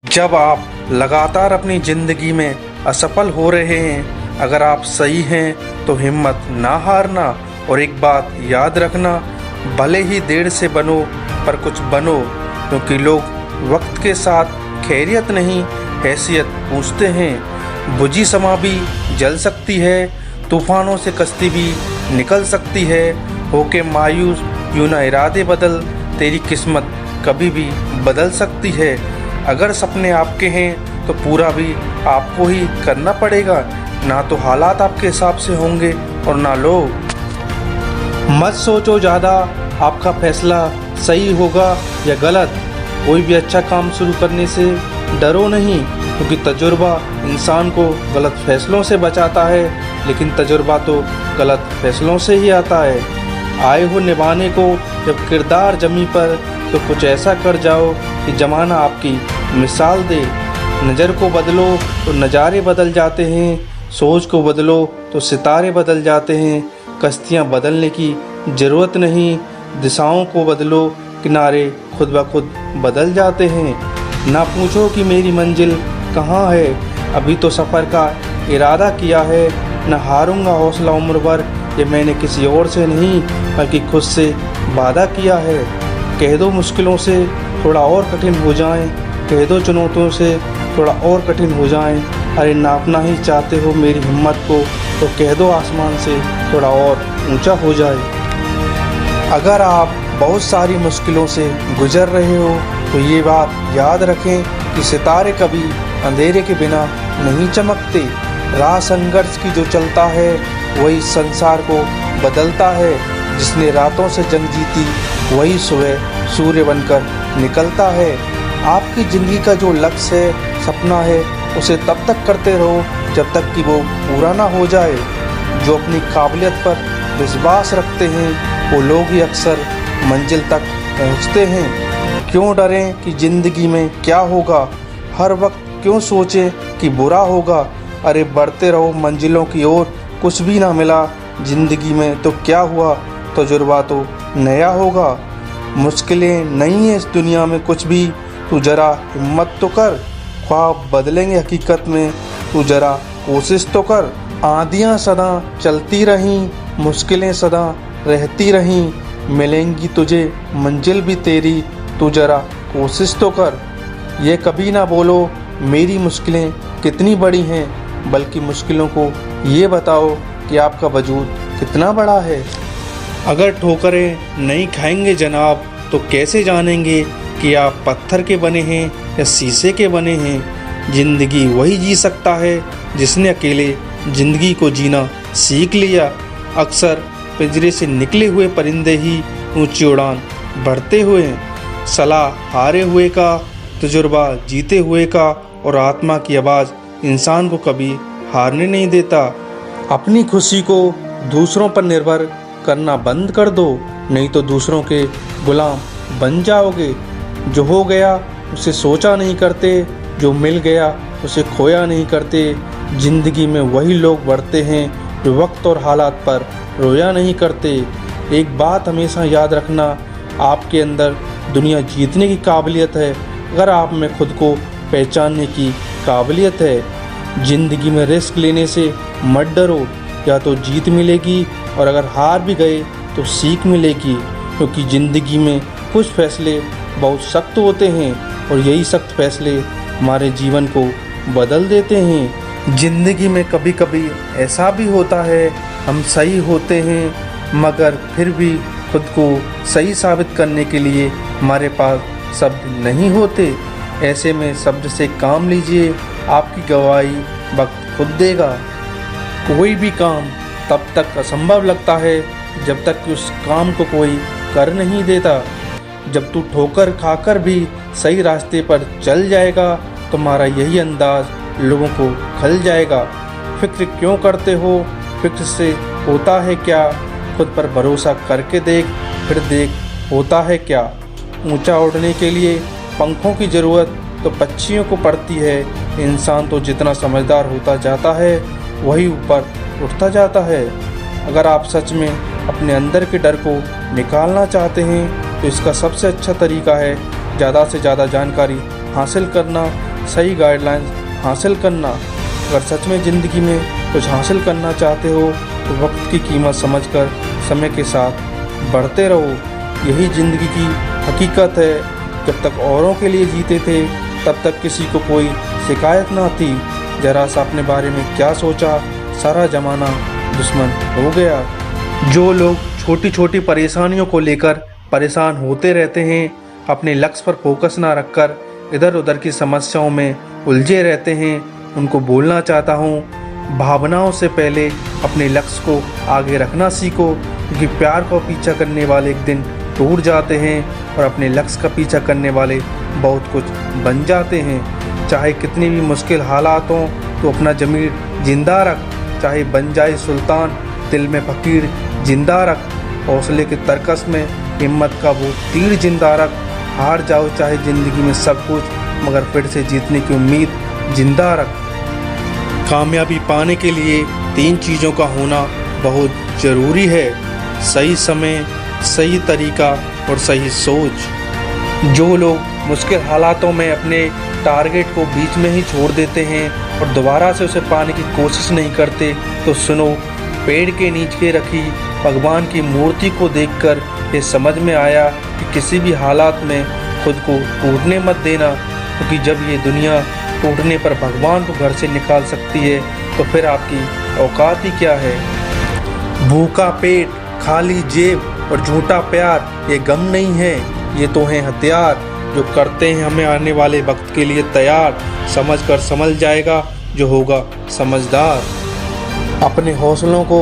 जब आप लगातार अपनी ज़िंदगी में असफल हो रहे हैं, अगर आप सही हैं तो हिम्मत ना हारना और एक बात याद रखना, भले ही देर से बनो पर कुछ बनो, क्योंकि लोग वक्त के साथ खैरियत नहीं हैसियत पूछते हैं। बुझी शम्मा भी जल सकती है, तूफानों से कश्ती भी निकल सकती है। होके मायूस यूं ना इरादे बदल, तेरी किस्मत कभी भी बदल सकती है। अगर सपने आपके हैं तो पूरा भी आपको ही करना पड़ेगा, ना तो हालात आपके हिसाब से होंगे और ना लोग। मत सोचो ज़्यादा, आपका फैसला सही होगा या गलत। कोई भी अच्छा काम शुरू करने से डरो नहीं, क्योंकि तजुर्बा इंसान को गलत फैसलों से बचाता है, लेकिन तजुर्बा तो गलत फैसलों से ही आता है। आए हो निभाने को जब किरदार जमी पर, तो कुछ ऐसा कर जाओ कि ज़माना आपकी मिसाल दे। नज़र को बदलो तो नज़ारे बदल जाते हैं, सोच को बदलो तो सितारे बदल जाते हैं। कश्तियाँ बदलने की ज़रूरत नहीं, दिशाओं को बदलो, किनारे खुद ब खुद बदल जाते हैं। ना पूछो कि मेरी मंजिल कहाँ है, अभी तो सफ़र का इरादा किया है। न हारूंगा हौसला उम्र भर, ये मैंने किसी और से नहीं बल्कि खुद से वादा किया है। कह दो मुश्किलों से थोड़ा और कठिन हो जाएं, कह दो चुनौतियों से थोड़ा और कठिन हो जाएं। अरे नापना ही चाहते हो मेरी हिम्मत को, तो कह दो आसमान से थोड़ा और ऊंचा हो जाए। अगर आप बहुत सारी मुश्किलों से गुजर रहे हो तो ये बात याद रखें कि सितारे कभी अंधेरे के बिना नहीं चमकते। राह संघर्ष की जो चलता है वही संसार को बदलता है। जिसने रातों से जंग जीती वही सुबह सूर्य बनकर निकलता है। आपकी ज़िंदगी का जो लक्ष्य है, सपना है, उसे तब तक करते रहो जब तक कि वो पूरा ना हो जाए। जो अपनी काबिलियत पर विश्वास रखते हैं वो लोग ही अक्सर मंजिल तक पहुंचते हैं। क्यों डरें कि ज़िंदगी में क्या होगा, हर वक्त क्यों सोचें कि बुरा होगा। अरे बढ़ते रहो मंजिलों की ओर, कुछ भी ना मिला ज़िंदगी में तो क्या हुआ, तजुर्बा तो नया होगा। मुश्किलें नहीं है इस दुनिया में कुछ भी, तू जरा हिम्मत तो कर। ख्वाब बदलेंगे हकीकत में, तू जरा कोशिश तो कर। आंधियाँ सदा चलती रहीं, मुश्किलें सदा रहती रहीं, मिलेंगी तुझे मंजिल भी तेरी, तू जरा कोशिश तो कर। ये कभी ना बोलो मेरी मुश्किलें कितनी बड़ी हैं, बल्कि मुश्किलों को ये बताओ कि आपका वजूद कितना बड़ा है। अगर ठोकरें नहीं खाएंगे जनाब, तो कैसे जानेंगे कि आप पत्थर के बने हैं या शीशे के बने हैं। ज़िंदगी वही जी सकता है जिसने अकेले ज़िंदगी को जीना सीख लिया। अक्सर पिंजरे से निकले हुए परिंदे ही ऊंची उड़ान भरते हुए हैं। सलाह हारे हुए का, तजुर्बा जीते हुए का, और आत्मा की आवाज़ इंसान को कभी हारने नहीं देता। अपनी खुशी को दूसरों पर निर्भर करना बंद कर दो, नहीं तो दूसरों के गुलाम बन जाओगे। जो हो गया उसे सोचा नहीं करते, जो मिल गया उसे खोया नहीं करते। ज़िंदगी में वही लोग बढ़ते हैं जो वक्त और हालात पर रोया नहीं करते। एक बात हमेशा याद रखना, आपके अंदर दुनिया जीतने की काबिलियत है, अगर आप में खुद को पहचानने की काबिलियत है। ज़िंदगी में रिस्क लेने से मत डरो, या तो जीत मिलेगी और अगर हार भी गए तो सीख मिलेगी। क्योंकि ज़िंदगी में कुछ फैसले बहुत सख्त होते हैं और यही सख्त फैसले हमारे जीवन को बदल देते हैं। ज़िंदगी में कभी कभी ऐसा भी होता है, हम सही होते हैं मगर फिर भी खुद को सही साबित करने के लिए हमारे पास शब्द नहीं होते। ऐसे में शब्द से काम लीजिए, आपकी गवाही वक्त खुद देगा। कोई भी काम तब तक असंभव लगता है जब तक कि उस काम को कोई कर नहीं देता। जब तू ठोकर खाकर भी सही रास्ते पर चल जाएगा, तुम्हारा यही अंदाज लोगों को खल जाएगा। फिक्र क्यों करते हो, फिक्र से होता है क्या, खुद पर भरोसा करके देख, फिर देख होता है क्या। ऊंचा उड़ने के लिए पंखों की ज़रूरत तो पक्षियों को पड़ती है। इंसान तो जितना समझदार होता जाता है वही ऊपर उठता जाता है। अगर आप सच में अपने अंदर के डर को निकालना चाहते हैं तो इसका सबसे अच्छा तरीका है ज़्यादा से ज़्यादा जानकारी हासिल करना, सही गाइडलाइंस हासिल करना। अगर सच में ज़िंदगी में कुछ हासिल करना चाहते हो तो वक्त की कीमत समझकर समय के साथ बढ़ते रहो। यही ज़िंदगी की हकीकत है। जब तक औरों के लिए जीते थे तब तक किसी को कोई शिकायत ना थी। जरा सा अपने बारे में क्या सोचा, सारा ज़माना दुश्मन हो गया। जो लोग छोटी छोटी परेशानियों को लेकर परेशान होते रहते हैं, अपने लक्ष्य पर फोकस ना रखकर इधर उधर की समस्याओं में उलझे रहते हैं, उनको बोलना चाहता हूँ, भावनाओं से पहले अपने लक्ष्य को आगे रखना सीखो। क्योंकि प्यार को पीछा करने वाले एक दिन टूट जाते हैं और अपने लक्ष्य का पीछा करने वाले बहुत कुछ बन जाते हैं। चाहे कितनी भी मुश्किल हालात हों तो अपना ज़मीर जिंदा रख। चाहे बन जाए सुल्तान, दिल में फ़कीर जिंदा रख। हौसले के तरकस में हिम्मत का वो तीर जिंदा रख। हार जाओ चाहे ज़िंदगी में सब कुछ, मगर फिर से जीतने की उम्मीद जिंदा रख। कामयाबी पाने के लिए 3 चीज़ों का होना बहुत ज़रूरी है: सही समय, सही तरीका और सही सोच। जो लोग मुश्किल हालातों में अपने टारगेट को बीच में ही छोड़ देते हैं और दोबारा से उसे पाने की कोशिश नहीं करते, तो सुनो, पेड़ के नीचे रखी भगवान की मूर्ति को देखकर ये समझ में आया कि किसी भी हालात में खुद को टूटने मत देना। क्योंकि जब ये दुनिया टूटने पर भगवान को घर से निकाल सकती है तो फिर आपकी औकात ही क्या है। भूखा पेट, खाली जेब और झूठा प्यार ये गम नहीं है, ये तो हैं हथियार जो करते हैं हमें आने वाले वक्त के लिए तैयार। समझ कर संभल जाएगा जो होगा समझदार। अपने हौसलों को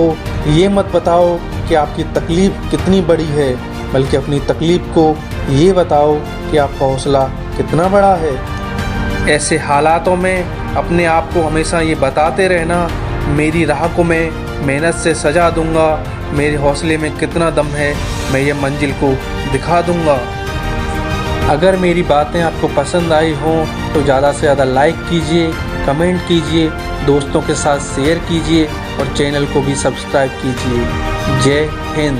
ये मत बताओ कि आपकी तकलीफ़ कितनी बड़ी है, बल्कि अपनी तकलीफ़ को ये बताओ कि आपका हौसला कितना बड़ा है। ऐसे हालातों में अपने आप को हमेशा ये बताते रहना, मेरी राह को मैं मेहनत से सजा दूंगा, मेरे हौसले में कितना दम है, मैं ये मंजिल को दिखा दूंगा। अगर मेरी बातें आपको पसंद आई हों तो ज़्यादा से ज़्यादा लाइक कीजिए, कमेंट कीजिए, दोस्तों के साथ शेयर कीजिए और चैनल को भी सब्सक्राइब कीजिए। जय हिंद।